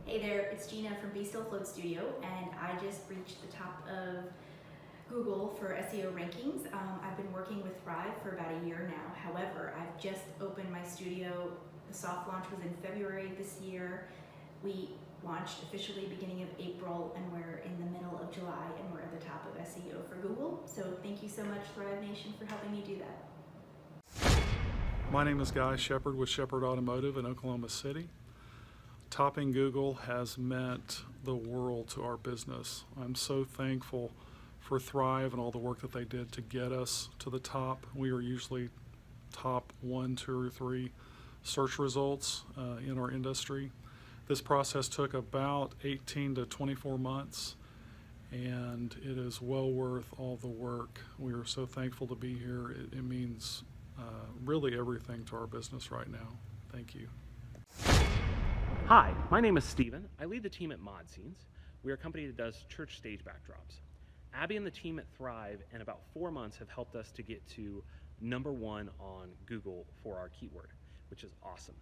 Hey there, it's Gina from Be Still Float Studio, and I just reached the top of Google for SEO rankings. I've been working with Thrive for about a year now. However, I've just opened my studio. The soft launch was in February this year. We launched officially beginning of April, and we're in the middle of July, and we're at the top of SEO for Google. So thank you so much, Thrive Nation, for helping me do that. My name is Guy Shepard with Shepard Automotive in Oklahoma City. Topping Google has meant the world to our business. I'm so thankful for Thrive and all the work that they did to get us to the top. We are usually top 1, 2, or 3 search results in our industry. This process took about 18 to 24 months, and it is well worth all the work. We are so thankful to be here. It means really everything to our business right now. Thank you. Hi, my name is Steven. I lead the team at Mod Scenes. We are a company that does church stage backdrops. Abby and the team at Thrive in about 4 months have helped us to get to #1 on Google for our keyword, which is awesome.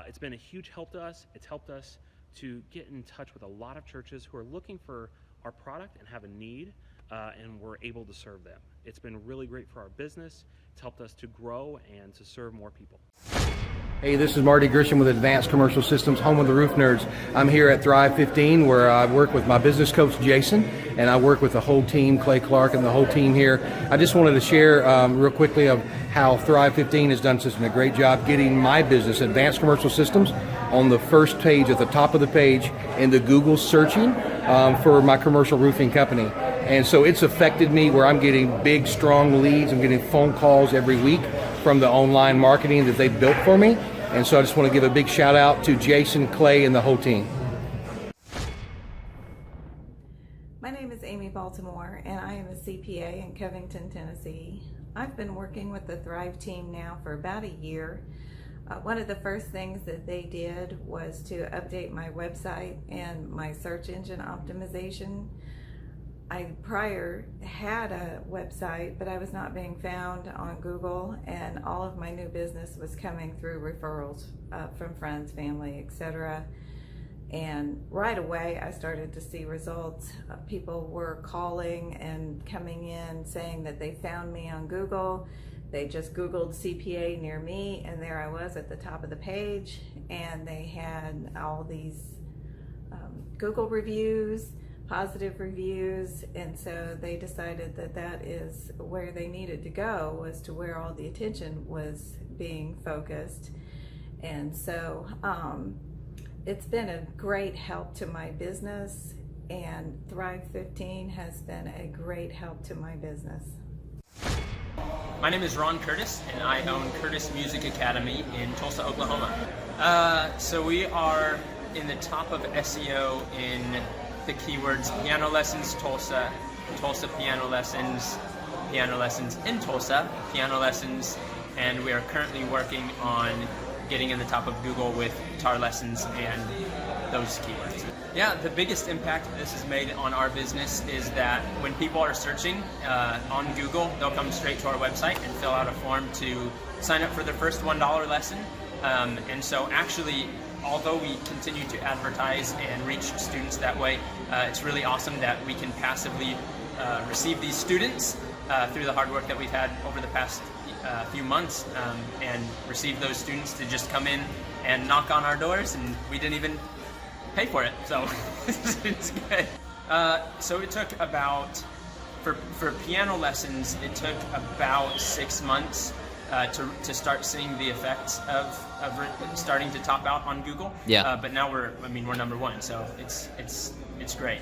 It's been a huge help to us. It's helped us to get in touch with a lot of churches who are looking for our product and have a need, and we're able to serve them. It's been really great for our business. It's helped us to grow and to serve more people. Hey, this is Marty Grisham with Advanced Commercial Systems, home of the Roof Nerds. I'm here at Thrive 15 where I work with my business coach Jason, and I work with the whole team, Clay Clark and the whole team here. I just wanted to share real quickly of how Thrive 15 has done such a great job getting my business, Advanced Commercial Systems, on the first page, at the top of the page in the Google searching for my commercial roofing company. And so it's affected me where I'm getting big, strong leads. I'm getting phone calls every week from the online marketing that they built for me. And so I just want to give a big shout out to Jason, Clay, and the whole team. My name is Amy Baltimore, and I am a CPA in Covington, Tennessee. I've been working with the Thrive team now for about a year. One of the first things that they did was to update my website and my search engine optimization. I prior had a website, but I was not being found on Google, and all of my new business was coming through referrals from friends, family, etc. And right away I started to see results. People were calling and coming in saying that they found me on Google. They just Googled CPA near me, and there I was at the top of the page, and they had all these Google reviews, positive reviews, and so they decided that that is where they needed to go, was to where all the attention was being focused. And so it's been a great help to my business, and Thrive 15 has been a great help to my business. My name is Ron Curtis, and I own Curtis Music Academy in Tulsa, Oklahoma. So we are in the top of SEO in the keywords piano lessons Tulsa, Tulsa piano lessons in Tulsa, piano lessons, and we are currently working on getting in the top of Google with guitar lessons and those keywords. Yeah, the biggest impact this has made on our business is that when people are searching on Google, they'll come straight to our website and fill out a form to sign up for their first $1 lesson. And so actually, although we continue to advertise and reach students that way, it's really awesome that we can passively receive these students through the hard work that we've had over the past few months, and receive those students to just come in and knock on our doors, and we didn't even pay for it, so it's good. So it took about, for piano lessons, it took about 6 months to start seeing the effects of starting to top out on Google. Yeah. But now we're #1, so it's great.